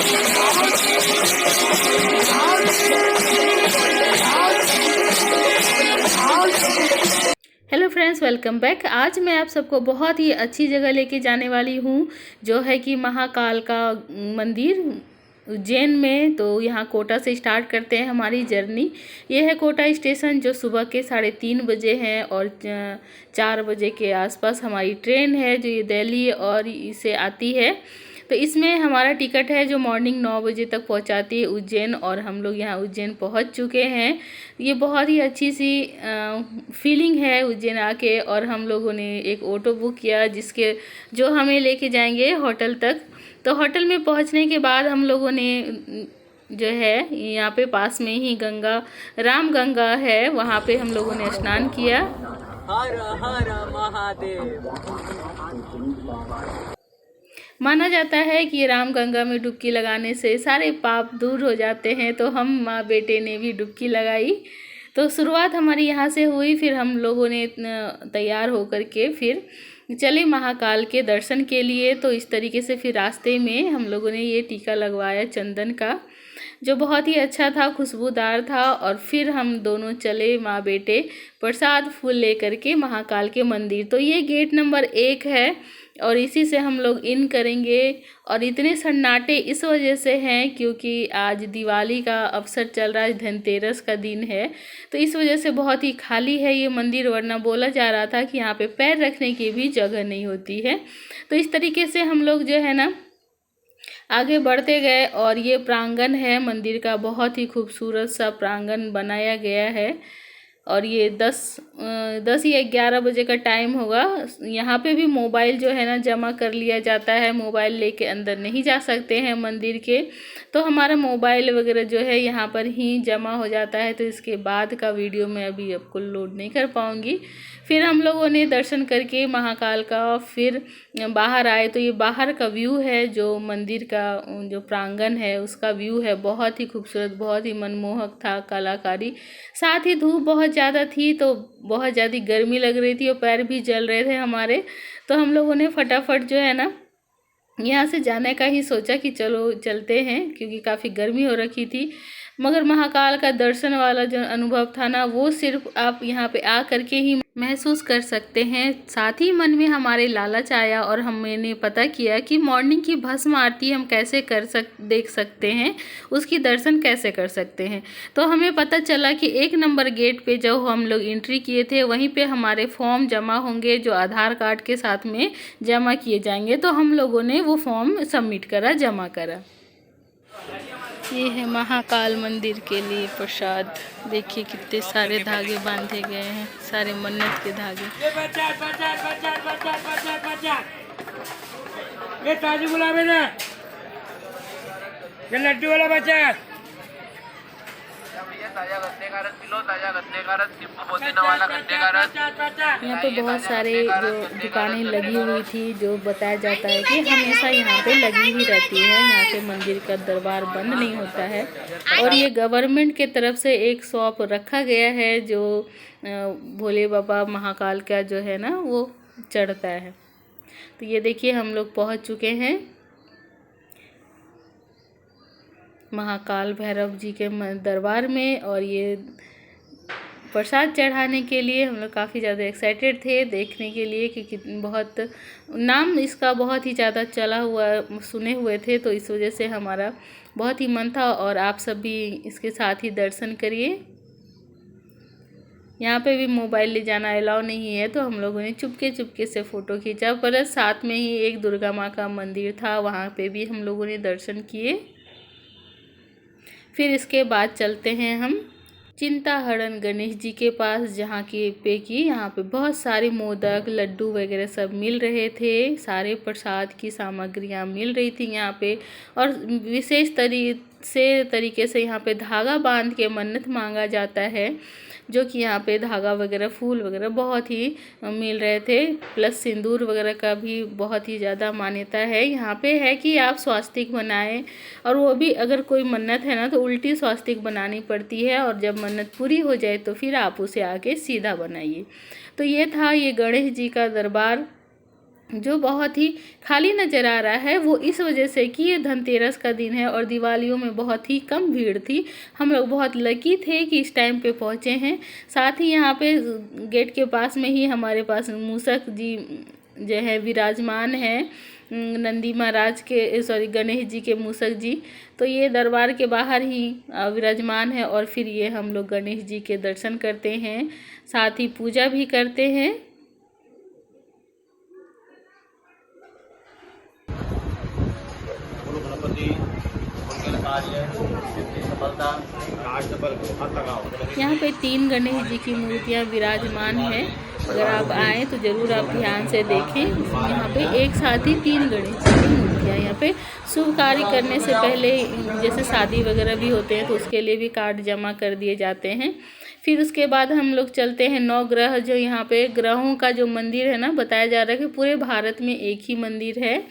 Hello friends, welcome back. आज मैं आप सबको बहुत ही अच्छी जगह लेके जाने वाली हूँ, जो है कि महाकाल का मंदिर उज्जैन में। तो यहाँ कोटा से स्टार्ट करते हैं हमारी जर्नी। ये है कोटा स्टेशन, जो सुबह के 3:30 बजे है और 4 बजे के आसपास हमारी ट्रेन है जो ये दिल्ली और इसे आती है। तो इसमें हमारा टिकट है जो मॉर्निंग 9 बजे तक पहुंचाती है उज्जैन, और हम लोग यहाँ उज्जैन पहुंच चुके हैं। ये बहुत ही अच्छी सी फीलिंग है उज्जैन आके। और हम लोगों ने एक ऑटो बुक किया जिसके जो हमें लेके जाएंगे होटल तक। तो होटल में पहुंचने के बाद हम लोगों ने जो है यहाँ पे पास में ही राम गंगा है, वहाँ पे हम लोगों ने स्नान किया। हर हर महादेव। माना जाता है कि राम गंगा में डुबकी लगाने से सारे पाप दूर हो जाते हैं। तो हम माँ बेटे ने भी डुबकी लगाई। तो शुरुआत हमारी यहाँ से हुई, फिर हम लोगों ने तैयार होकर के फिर चले महाकाल के दर्शन के लिए। तो इस तरीके से फिर रास्ते में हम लोगों ने ये टीका लगवाया चंदन का, जो बहुत ही अच्छा था, खुशबूदार था। और फिर हम दोनों चले माँ बेटे प्रसाद फूल लेकर के महाकाल के मंदिर। तो ये गेट नंबर 1 है और इसी से हम लोग इन करेंगे। और इतने सन्नाटे इस वजह से हैं क्योंकि आज दिवाली का अवसर चल रहा है, धनतेरस का दिन है। तो इस वजह से बहुत ही खाली है ये मंदिर, वरना बोला जा रहा था कि यहाँ पे पैर रखने की भी जगह नहीं होती है। तो इस तरीके से हम लोग जो है ना आगे बढ़ते गए। और ये प्रांगण है मंदिर का, बहुत ही खूबसूरत सा प्रांगण बनाया गया है। और ये 10 या 11 बजे का टाइम होगा। यहाँ पे भी मोबाइल जो है ना जमा कर लिया जाता है, मोबाइल लेके अंदर नहीं जा सकते हैं मंदिर के। तो हमारा मोबाइल वगैरह जो है यहाँ पर ही जमा हो जाता है। तो इसके बाद का वीडियो मैं अभी आपको लोड नहीं कर पाऊँगी। फिर हम लोगों ने दर्शन करके महाकाल का फिर बाहर आए। तो ये बाहर का व्यू है, जो मंदिर का जो प्रांगण है उसका व्यू है, बहुत ही खूबसूरत, बहुत ही मनमोहक था कलाकारी। साथ ही धूप बहुत ज़्यादा थी, तो बहुत ज़्यादा गर्मी लग रही थी और पैर भी जल रहे थे हमारे। तो हम लोगों ने फटाफट जो है ना यहाँ से जाने का ही सोचा कि चलो चलते हैं, क्योंकि काफ़ी गर्मी हो रखी थी। मगर महाकाल का दर्शन वाला जो अनुभव था ना, वो सिर्फ आप यहाँ पे आ करके ही महसूस कर सकते हैं। साथ ही मन में हमारे लालच आया और हमने पता किया कि मॉर्निंग की भस्म आरती हम कैसे देख सकते हैं, उसकी दर्शन कैसे कर सकते हैं। तो हमें पता चला कि 1 नंबर गेट पे जो हम लोग एंट्री किए थे, वहीं पे हमारे फॉर्म जमा होंगे, जो आधार कार्ड के साथ में जमा किए जाएंगे। तो हम लोगों ने वो फॉर्म सबमिट करा, जमा करा। ये है महाकाल मंदिर के लिए प्रसाद। देखिए कितने सारे धागे बांधे गए हैं, सारे मन्नत के धागे। ये ताजी गुलाब है ना, ये लड्डू वाला बच्चा। ताजा गन्ने का रस किलो, ताजा गन्ने का रस, नींबू पुदीना वाला गन्ने का रस। यहाँ पे बहुत सारे जो दुकानें लगी हुई थी, जो बताया जाता है कि हमेशा यहाँ पे लगी ही रहती है। यहाँ पे मंदिर का दरबार बंद नहीं होता है। और ये गवर्नमेंट के तरफ से एक शॉप रखा गया है, जो भोले बाबा महाकाल का जो है ना वो चढ़ता है। तो ये देखिए हम लोग पहुँच चुके हैं महाकाल भैरव जी के दरबार में। और ये प्रसाद चढ़ाने के लिए हम लोग काफ़ी ज़्यादा एक्साइटेड थे देखने के लिए, क्योंकि बहुत नाम इसका बहुत ही ज़्यादा चला हुआ सुने हुए थे। तो इस वजह से हमारा बहुत ही मन था। और आप सब भी इसके साथ ही दर्शन करिए। यहाँ पे भी मोबाइल ले जाना अलाउ नहीं है, तो हम लोगों ने चुपके चुपके से फ़ोटो खींचा। प्लस साथ में ही एक दुर्गा माँ का मंदिर था, वहाँ पे भी हम लोगों ने दर्शन किए। फिर इसके बाद चलते हैं हम चिंताहरण गणेश जी के पास, जहाँ की यहाँ पे बहुत सारे मोदक, लड्डू वगैरह सब मिल रहे थे। सारे प्रसाद की सामग्रियाँ मिल रही थी यहाँ पे। और विशेष तरीके से यहाँ पे धागा बांध के मन्नत मांगा जाता है, जो कि यहाँ पे धागा वगैरह, फूल वगैरह बहुत ही मिल रहे थे। प्लस सिंदूर वगैरह का भी बहुत ही ज़्यादा मान्यता है। यहाँ पे है कि आप स्वास्तिक बनाएं, और वो भी अगर कोई मन्नत है ना तो उल्टी स्वास्तिक बनानी पड़ती है। और जब मन्नत पूरी हो जाए तो फिर आप उसे आके सीधा बनाइए। तो ये था ये गणेश जी का दरबार। जो बहुत ही खाली नज़र आ रहा है वो इस वजह से कि ये धनतेरस का दिन है और दिवालियों में बहुत ही कम भीड़ थी। हम लोग बहुत लकी थे कि इस टाइम पे पहुँचे हैं। साथ ही यहाँ पे गेट के पास में ही हमारे पास मूसक जी जो है विराजमान है, नंदी महाराज के गणेश जी के मूसक जी। तो ये दरबार के बाहर ही विराजमान है और फिर ये हम लोग गणेश जी के दर्शन करते हैं, साथ ही पूजा भी करते हैं। यहाँ पे 3 गणेश जी की मूर्तियाँ विराजमान है। अगर आप आएँ तो ज़रूर आप ध्यान से देखें। यहाँ पे एक साथ ही 3 गणेश जी की मूर्तियाँ। यहाँ पे शुभ कार्य करने से पहले जैसे शादी वगैरह भी होते हैं तो उसके लिए भी कार्ड जमा कर दिए जाते हैं। फिर उसके बाद हम लोग चलते हैं 9 ग्रह, जो यहाँ पे ग्रहों का जो मंदिर है ना, बताया जा रहा है कि पूरे भारत में एक ही मंदिर है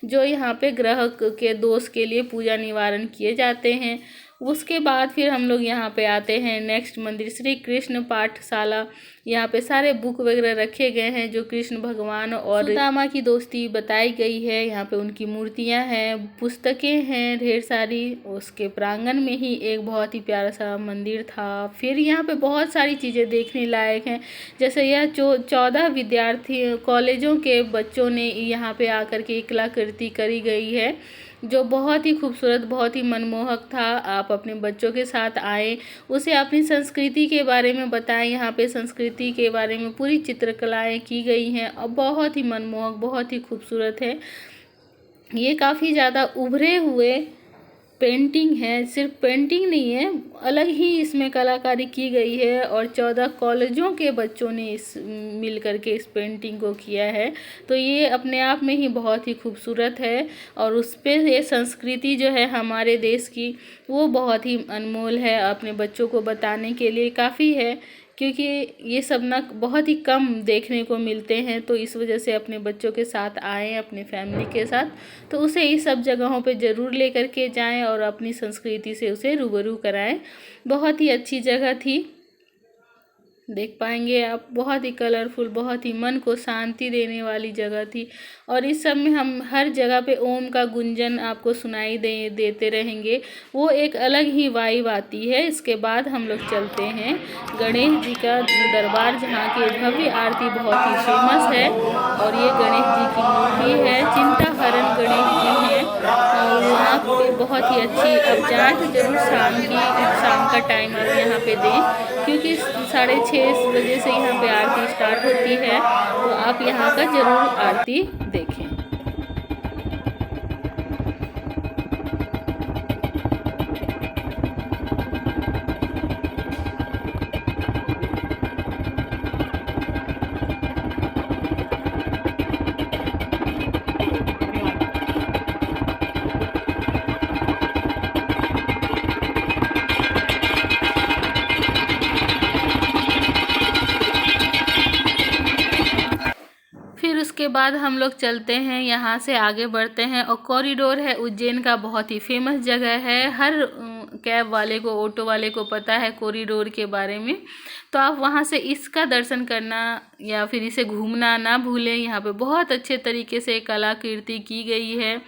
जो यहाँ पे ग्रह के दोष के लिए पूजा निवारण किए जाते हैं। उसके बाद फिर हम लोग यहाँ पे आते हैं नेक्स्ट मंदिर श्री कृष्ण पाठशाला। यहाँ पे सारे बुक वगैरह रखे गए हैं जो कृष्ण भगवान और सुदामा की दोस्ती बताई गई है। यहाँ पे उनकी मूर्तियाँ हैं, पुस्तकें हैं ढेर सारी। उसके प्रांगण में ही एक बहुत ही प्यारा सा मंदिर था। फिर यहाँ पे बहुत सारी चीज़ें देखने लायक हैं, जैसे यह 14 विद्यार्थी कॉलेजों के बच्चों ने यहाँ पे आकर के एक कलाकृति करी गई है जो बहुत ही खूबसूरत, बहुत ही मनमोहक था। आप अपने बच्चों के साथ आएँ, उसे अपनी संस्कृति के बारे में बताएं। यहाँ पे संस्कृति के बारे में पूरी चित्रकलाएं की गई हैं और बहुत ही मनमोहक, बहुत ही खूबसूरत है। ये काफ़ी ज़्यादा उभरे हुए पेंटिंग है, सिर्फ पेंटिंग नहीं है, अलग ही इसमें कलाकारी की गई है और 14 कॉलेजों के बच्चों ने इस मिल करके इस पेंटिंग को किया है। तो ये अपने आप में ही बहुत ही खूबसूरत है और उस पर ये संस्कृति जो है हमारे देश की वो बहुत ही अनमोल है। अपने बच्चों को बताने के लिए काफ़ी है, क्योंकि ये सब ना बहुत ही कम देखने को मिलते हैं। तो इस वजह से अपने बच्चों के साथ आएँ, अपने फैमिली के साथ, तो उसे इस सब जगहों पे ज़रूर लेकर के जाएं और अपनी संस्कृति से उसे रूबरू कराएं। बहुत ही अच्छी जगह थी, देख पाएंगे आप, बहुत ही कलरफुल, बहुत ही मन को शांति देने वाली जगह थी। और इस सब में हम हर जगह पे ओम का गुंजन आपको सुनाई देते रहेंगे, वो एक अलग ही वाइब आती है। इसके बाद हम लोग चलते हैं गणेश जी का दरबार, जहाँ की भव्य आरती बहुत ही फेमस है। और ये गणेश जी की मूर्ति है, चिंता हरण गणेश जी हैं और यहाँ पे बहुत ही अच्छी। अब जाए तो जरूर शाम का टाइम आप यहाँ पे दें, क्योंकि 6:30 बजे से यहाँ पे आरती स्टार्ट होती है। तो आप यहाँ का जरूर आरती देखें। फिर उसके बाद हम लोग चलते हैं, यहाँ से आगे बढ़ते हैं और कॉरिडोर है उज्जैन का, बहुत ही फेमस जगह है। हर कैब वाले को, ऑटो वाले को पता है कॉरिडोर के बारे में। तो आप वहाँ से इसका दर्शन करना या फिर इसे घूमना ना भूलें। यहाँ पे बहुत अच्छे तरीके से कलाकृति की गई है,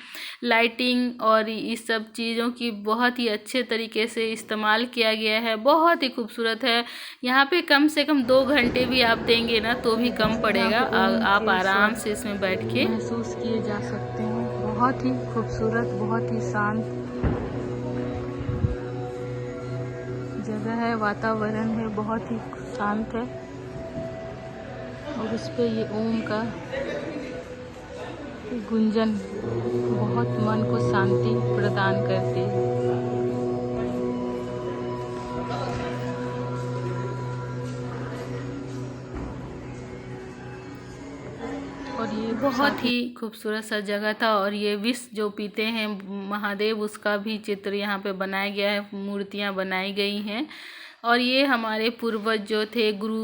लाइटिंग और इस सब चीज़ों की बहुत ही अच्छे तरीके से इस्तेमाल किया गया है, बहुत ही खूबसूरत है। यहाँ पे कम से कम 2 घंटे भी आप देंगे ना तो भी कम पड़ेगा। आप आराम से इसमें बैठ के महसूस किए जा सकते हैं। बहुत ही खूबसूरत, बहुत ही शांत जगह है, वातावरण है, बहुत ही शांत है। और उस पे ये ओम का गुंजन बहुत मन को शांति प्रदान करती है। और ये बहुत ही खूबसूरत सा जगह था। और ये विष जो पीते हैं महादेव, उसका भी चित्र यहाँ पे बनाया गया है, मूर्तियाँ बनाई गई हैं। और ये हमारे पूर्वज जो थे, गुरु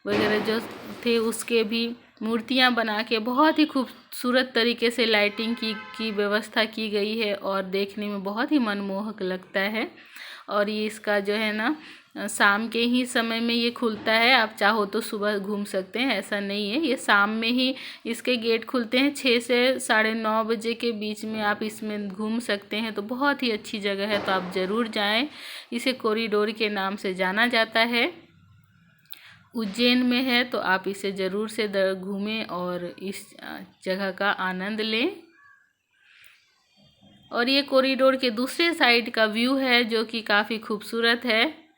वगैरह जो थे, उसके भी मूर्तियाँ बना के बहुत ही खूबसूरत तरीके से लाइटिंग की व्यवस्था की गई है और देखने में बहुत ही मनमोहक लगता है। और ये इसका जो है ना शाम के ही समय में ये खुलता है। आप चाहो तो सुबह घूम सकते हैं, ऐसा नहीं है। ये शाम में ही इसके गेट खुलते हैं, 6 से 9:30 बजे के बीच में आप इसमें घूम सकते हैं। तो बहुत ही अच्छी जगह है, तो आप ज़रूर जाएं। इसे कॉरिडोर के नाम से जाना जाता है। उज्जैन में है, तो आप इसे ज़रूर से घूमें और इस जगह का आनंद लें। और ये कॉरिडोर के दूसरे साइड का व्यू है जो कि काफ़ी खूबसूरत है।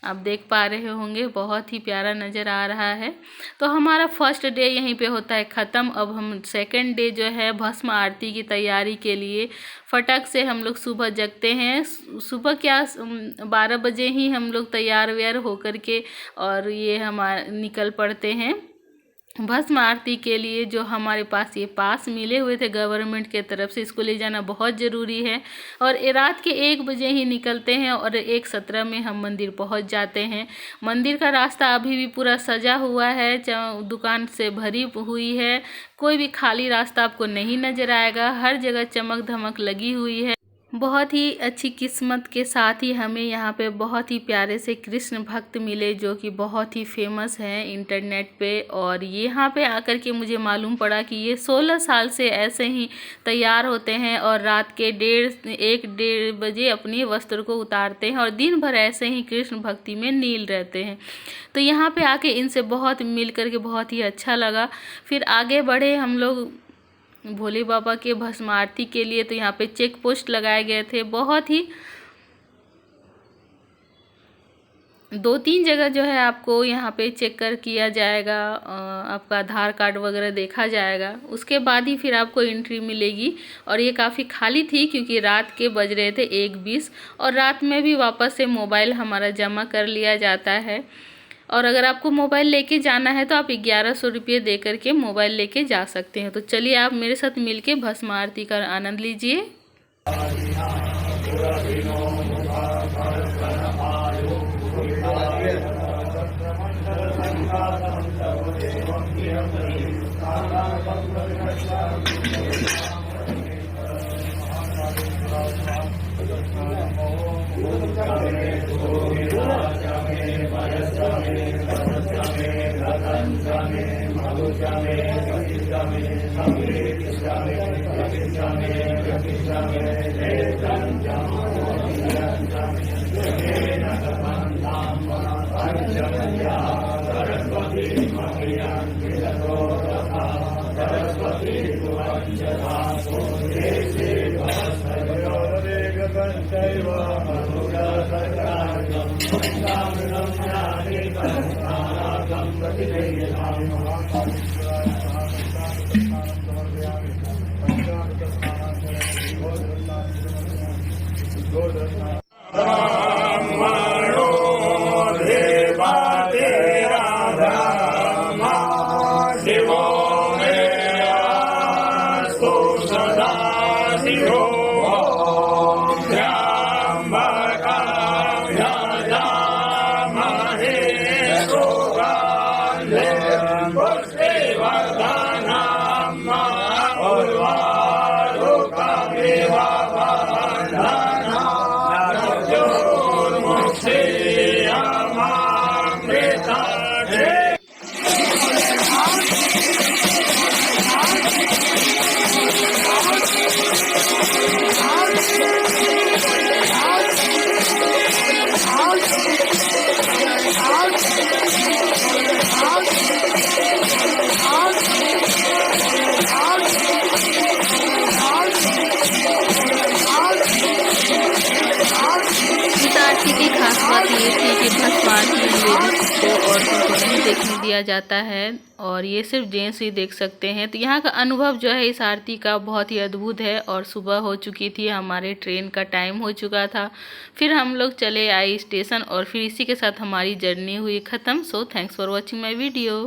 आप देख पा रहे होंगे, बहुत ही प्यारा नज़र आ रहा है। तो हमारा फर्स्ट डे यहीं पे होता है ख़त्म। अब हम सेकंड डे जो है भस्म आरती की तैयारी के लिए फटक से हम लोग सुबह जगते हैं। सुबह क्या 12 बजे ही हम लोग तैयार व्यार होकर के और ये हमारे निकल पड़ते हैं भस्म आरती के लिए। जो हमारे पास ये पास मिले हुए थे गवर्नमेंट के तरफ से, इसको ले जाना बहुत ज़रूरी है। और रात के 1 बजे ही निकलते हैं और 1:17 में हम मंदिर पहुंच जाते हैं। मंदिर का रास्ता अभी भी पूरा सजा हुआ है, दुकान से भरी हुई है। कोई भी खाली रास्ता आपको नहीं नज़र आएगा, हर जगह चमक धमक लगी हुई है। बहुत ही अच्छी किस्मत के साथ ही हमें यहाँ पे बहुत ही प्यारे से कृष्ण भक्त मिले जो कि बहुत ही फेमस हैं इंटरनेट पे। और यहाँ पे आकर के मुझे मालूम पड़ा कि ये 16 साल से ऐसे ही तैयार होते हैं और रात के 1-1:30 बजे अपने वस्त्र को उतारते हैं और दिन भर ऐसे ही कृष्ण भक्ति में लीन रहते हैं। तो यहाँ पे आके इनसे बहुत मिल करके बहुत ही अच्छा लगा। फिर आगे बढ़े हम लोग भोले बाबा के भस्म आरती के लिए। तो यहाँ पे चेक पोस्ट लगाए गए थे, बहुत ही 2-3 जगह जो है आपको यहाँ पे चेक किया जाएगा, आपका आधार कार्ड वगैरह देखा जाएगा, उसके बाद ही फिर आपको एंट्री मिलेगी। और ये काफ़ी खाली थी क्योंकि रात के बज रहे थे 1:20 और रात में भी वापस से मोबाइल हमारा जमा कर लिया जाता है। और अगर आपको मोबाइल लेके जाना है तो आप 1100 रुपये दे करके मोबाइल लेके जा सकते हैं। तो चलिए आप मेरे साथ मिलके भस्म आरती का आनंद लीजिए। खास बात ये थी कि भस्म आरती लेडीज को औरतों को नहीं देखने दिया जाता है और ये सिर्फ जेंट्स ही देख सकते हैं। तो यहाँ का अनुभव जो है इस आरती का बहुत ही अद्भुत है। और सुबह हो चुकी थी, हमारे ट्रेन का टाइम हो चुका था। फिर हम लोग चले आए स्टेशन और फिर इसी के साथ हमारी जर्नी हुई ख़त्म। So thanks for watching my video.